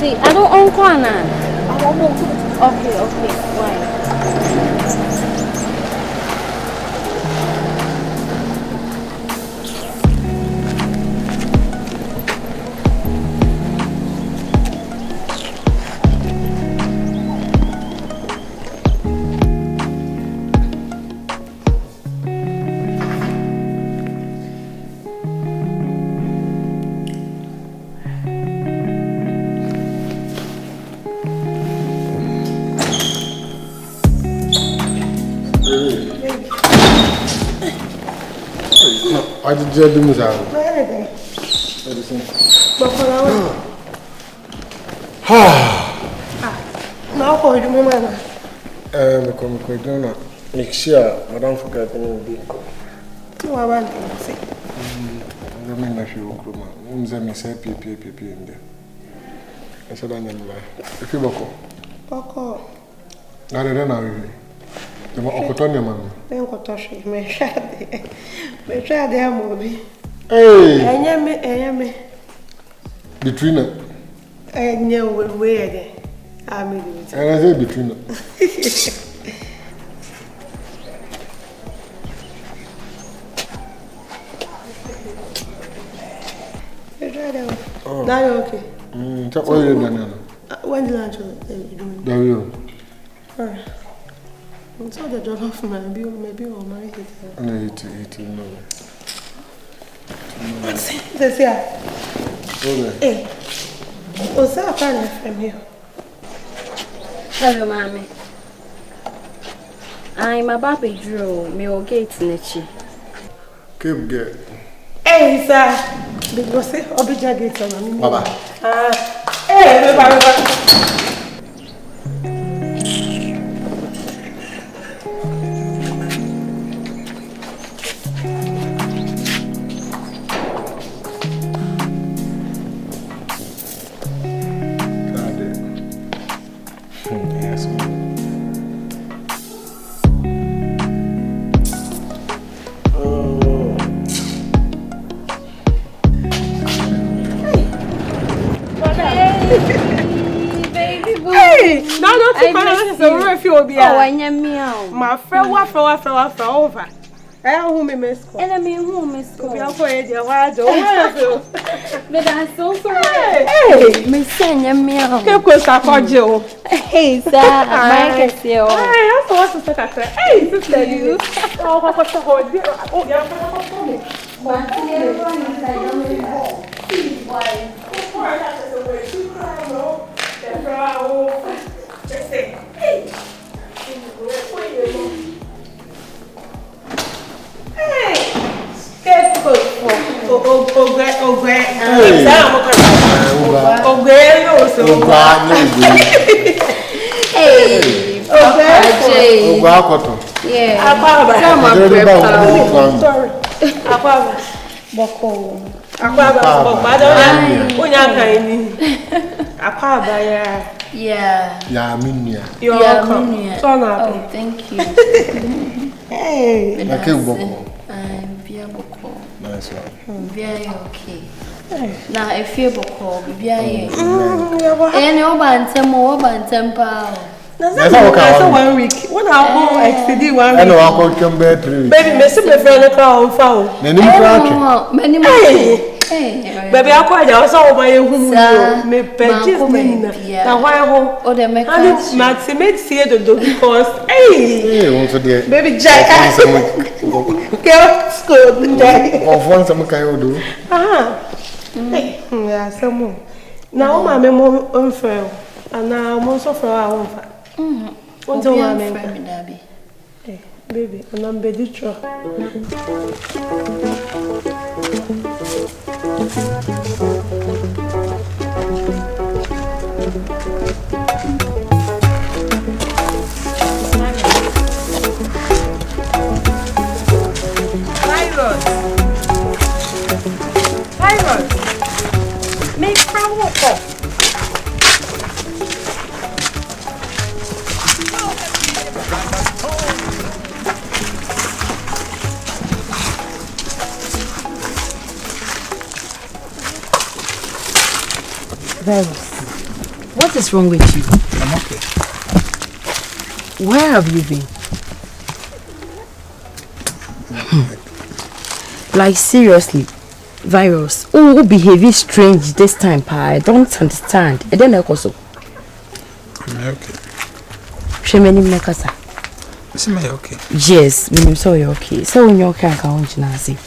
See, I don't own Kwana. Okay, why? I did do this out. Now, for you, Mamma. Come quick, don't make sure I don't forget anything. No, I want to say. I mean, if you will, say PP in there. I said, I never. If you Boko. I don't know. The Okotonia man. Then what touch me, shade. Me try there, Moby. Hey, I am between it. I know where I mean, and I say between it. Now you're okay. Tell all you done. When did I do? There you go. So the job of maybe or my hit. And I eat no. This here. Hey. What's up, from here? Hello, mommy. I'm about to draw me or gate in the chi. Keep get. Hey, sir. Because I'll be jagged on Baba. Hey, bye. My friend, what over. I who me miss. And I mean, who miss? We are for it, your wild dog. But I'm so sorry. Hey, Miss Sanya meow. Keep close up for Joe. Hey, sir, I can see you. I also want to take a hey, sister, you. Oh, what's the whole deal? Oh, you're for me. But everyone is like, why? I have to wait to cry. Just say, hey. Hey, careful. Yeah, Minia. You're welcome. Oh, thank you. Hey, I can't walk. I'm very boko. Nice one. Very okay. Now, I feel boko. Very. And you're bantampa. That's 1 week. When I go exceed 1 week. I know I'll come back 3 weeks. Baby, Miss my friend, call found. Many Baby, I quite also my home. Me purchase me. Now, why home? Oh, they make Maximate see the dog because, hey, baby Jack, girl, school, Jack. Of one some kind do. Hey, yeah, some more. Now, my memo unfair, and now I'm also for our own. What's all my name, Dabby? Hey, baby, and I'm ready to make from what? What is wrong with you? I'm okay. Where have you been? Like seriously, Virus. Oh, behaving strange this time, pa. I don't understand. And then also. I'm okay. Shemeni mekasa. Is it okay? Yes, so you're okay. So when you're okay, I can't see.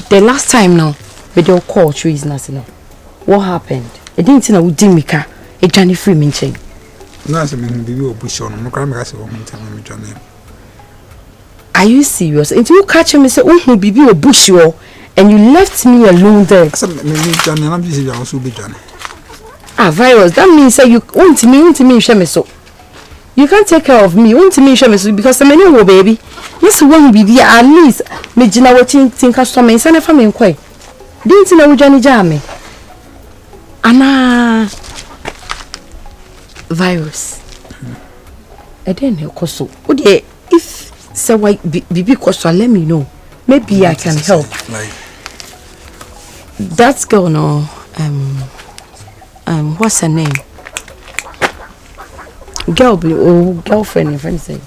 The last time now, but your call is nothing. What happened? I didn't know Dimika. A Johnny free minching. No, I mean, be bush on. I'm crying because I'm Johnny. Are you serious? Until you catch him and say, oh, be a bush, and you left me alone there. Johnny, I'm busy. I also be Johnny. Ah, Virus, that means that you want me, so. You can't take care of me. You want to me, because I'm a new baby. Yes, one be at least. Me, Gina, what think customer and send a family quay. Didn't you know Johnny Jammy? Anna Virus. I didn't know, Koso. Would you, if so, why be Koso, let me know. Maybe I can help. Like that girl, no, what's her name? Girlfriend, friend say.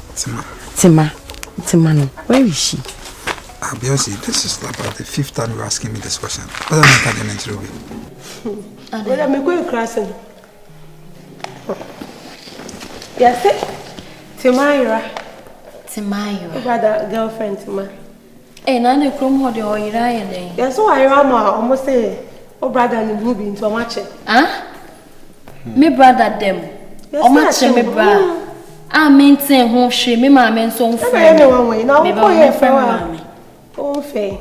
Tima, no. Where is she? I'll be honest, this is about the 5th time you're asking me this question. What am I telling you? Well, I'm going crossing. Yes, Timaira. Brother, girlfriend, Tima. Eh, Nana, come hold your eye. Yes, so I am almost say, oh, brother, and moving to a match. Ah? Me brother, them. O match me bra. I maintain home she me mama so friend. Now we go here for mama. Oh fe.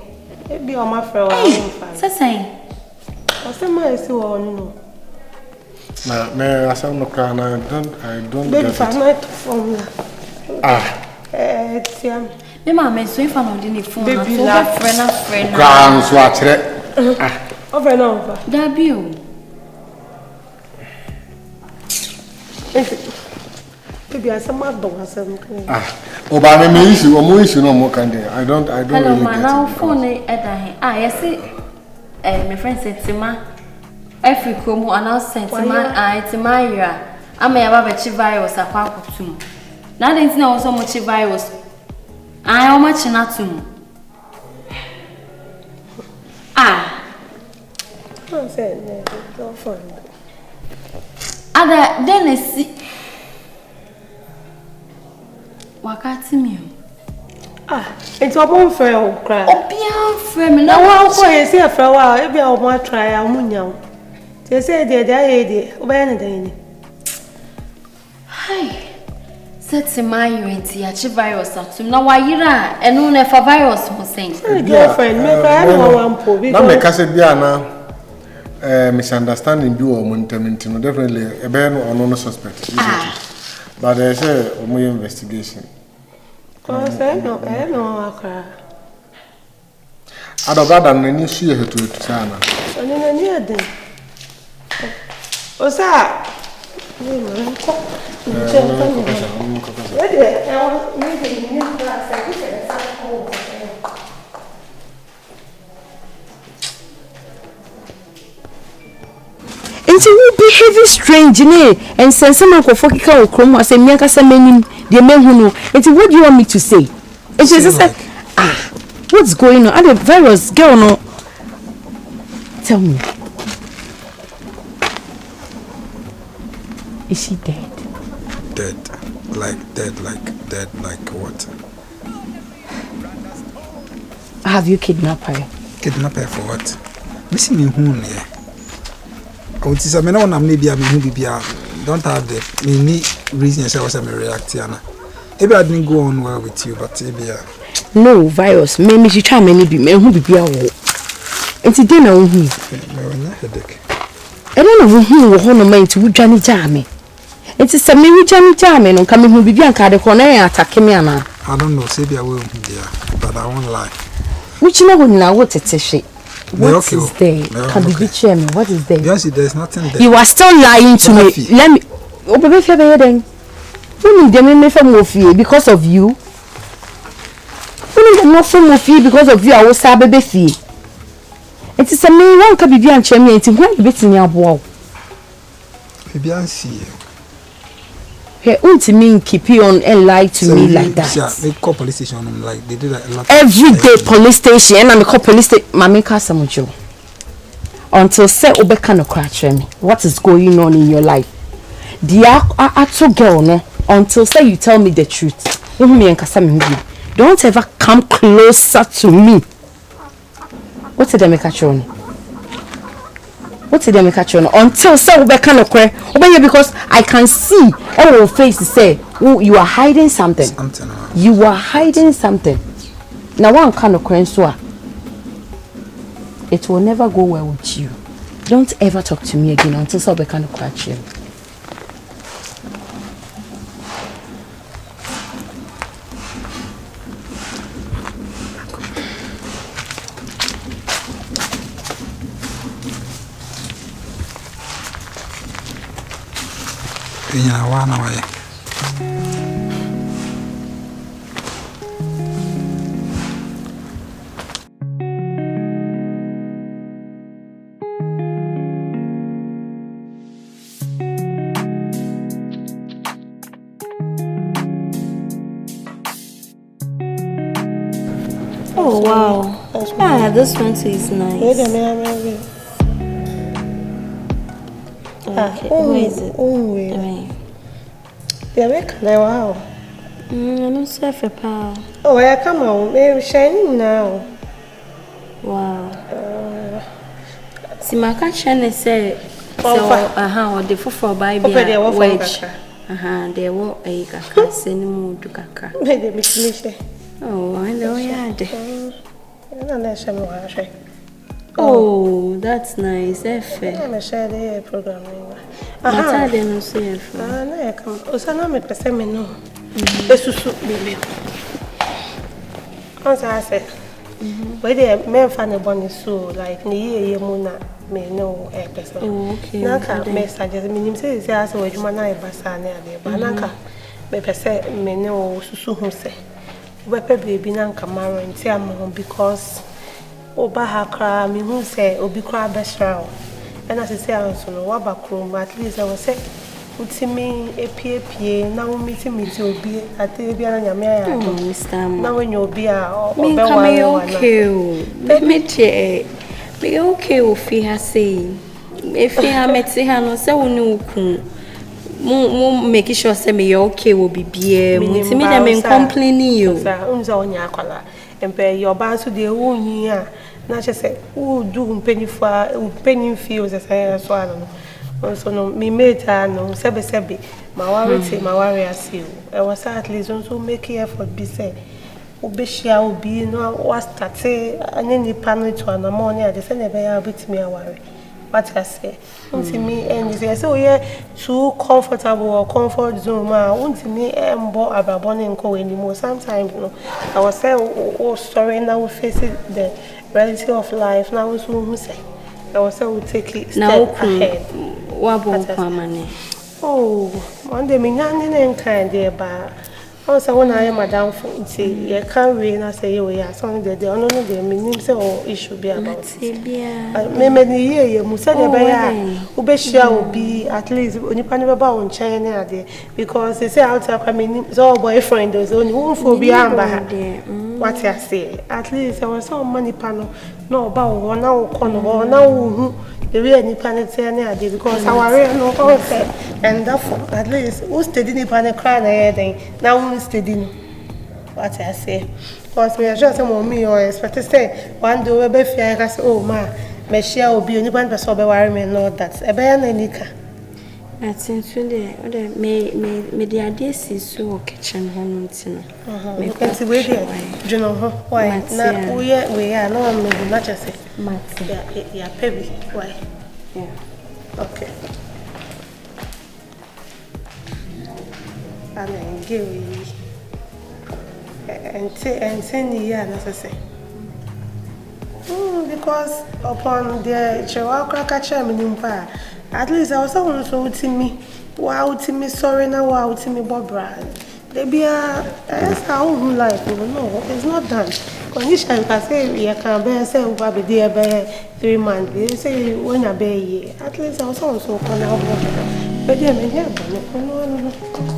E be on my friend. Say. O say my see one no. Na me asam no kra na I don't baby get for it. my phone. Tiam. Me mama so if I no dey phone na so friend. Kra so a kire. Over na over. Da bi o. Baby, I some mad dog asem. Oba me issue, omo issue no more can dey. I don't hello, really man, get now it. phone eda he. Yes, my friend said Tima. Every komo announcement Tima ira. Ama ya baba chi virus akwa akutum. Na dey tin na also mo chi virus. O ma chi na tum. I said, no, girlfriend. Ada then see wakati mi It's a bon friend cry. Obia friend na wa ko e se friend wa e bia o ma try amunya. They say they obey anything. Hi. Set my unity achi virus atum na wayira eno na fa virus mo sen. Girlfriend me cry no one po because na me ka se bia na misunderstanding do or no definitely a ben or no suspect. But there's a investigation. Cause I know akra. Ado brother no ni hie hetu sana. Oni na ni ade. O sa ni mo ko. And you behave strange, and send someone for fucking chrome as a miaka meaning the men who know. And what do you want me to say? And she said, what's going on? The virus girl, no. Tell me. Is she dead? Dead like what? Have you kidnapped her? Kidnap her for what? Missing me who yeah. I would say, I mean, maybe I'm who be don't have the many reasons I was a reactiana. Maybe I didn't go on well with you, but maybe no virus. Maybe she try many be who be and today now who headache. I don't know who will hold a man to Johnny Jammy. It is a me Johnny Jammy and coming who be and the corner attack me. I don't know, maybe I will be there, but I won't lie. Which you know now what it's a shit. What is there? Can be chairman. What is there? Yes, there's nothing there. You are still lying to me. Let me. Oh, baby, if you're then, who need them me from fear because of you? Who need them not from fear because of you? I was a baby fear. It is a me one can be and chairman. It's when you bet in your wall. Maybe I see. Hey, won't mean keep you on and lie to me like that? Yeah, they call police station like they do that a lot. Every day police station and I'm call police station. Mama casa mucho. Until say obeka no crash me. What is going on in your life? Dear actual girl no. Until say you tell me the truth. Don't ever come closer to me. What did they make a chon? What did they make a chon? Until say obeka no cry. Because I can see on your face to say, oh, you are hiding something. You are hiding something. Now one kind of cry so it will never go well with you. Don't ever talk to me again until say obeka no cry you. Yeah, one away. Oh wow. Ah, this one too is nice. Wait a minute. Okay, who is it? Yeah, we can wow. I'm not sure for power. Oh, I come on, maybe shining now. Wow. See, my catcher say, or the for baby wedge. They were a kaka, send him to kaka. Oh, I know, yeah. Oh, that's nice. I'm a share program. I didn't see it. I come. Osana me pese me no. Esusu me. I said, where the men find a bonny so like ni ye muna me no a person. Oh, okay. Naka me suggest me say say as we juma na basa na be banaka me pese me no susu hu se. We pe baby na nkamaro nti am because oba hakra me hu say obi kra besra. And as I say, I no wabakroom at least I was say, Utimi epie na wo meeting obi ate bia na nyame ya do. Mr. Na when you be a me okay me okay o fi ha say. E fi ha meti ha no say wo ne okun. Mo make sure say me okay wo bibie. Mutimi dem me complaining you. Sir, unza onya akwala. Empe your ban so de wo yin a na che say wo do penny feels as I so no. So no me meta no sebe ma worry as you. I was at least also make effort be say obeshia obi no was start any panel to an amount at the same be bit me worry. What I say unti me and say so yeah too comfortable or comfort zone ma unti me embo ababon nko anymore. Sometimes no I was say oh sorry now we face the reality of life now we say I was say we take it step ahead. Wabo kwamane. Oh, one day me nyanne na nkan dey ba. Also when I am madam for it you can we na say you ya so dey no dey me nim say oh issue be about. Me ni ye mu say dey ba ya obehia obi at least onipa ne be ba won chen na ade because they say out akwa me nim so boyfriend those only won for be amba ha. What I say at least I was so money panel no ba wo na wo kono na wo the way any panic say because our no concept and therefore at least who steady ni panic cry na head now who steady no what I say because we are just me or expect say one day we be fear I say oh ma me share obi oni pan person be worry me no that e be na nika I think so there me the idea is so kitchen home ntino me can we there you know why na we are no me not just say yeah baby why yeah okay and give and say yeah necessary because upon the chewa catcher me nimpa at least I was someone so to me wow to me sorry now wow to me bobra maybe that's how life no it's not done condition can say you can be say over be there 3 months they say when you be at least I was someone so can But yeah, me here, but no.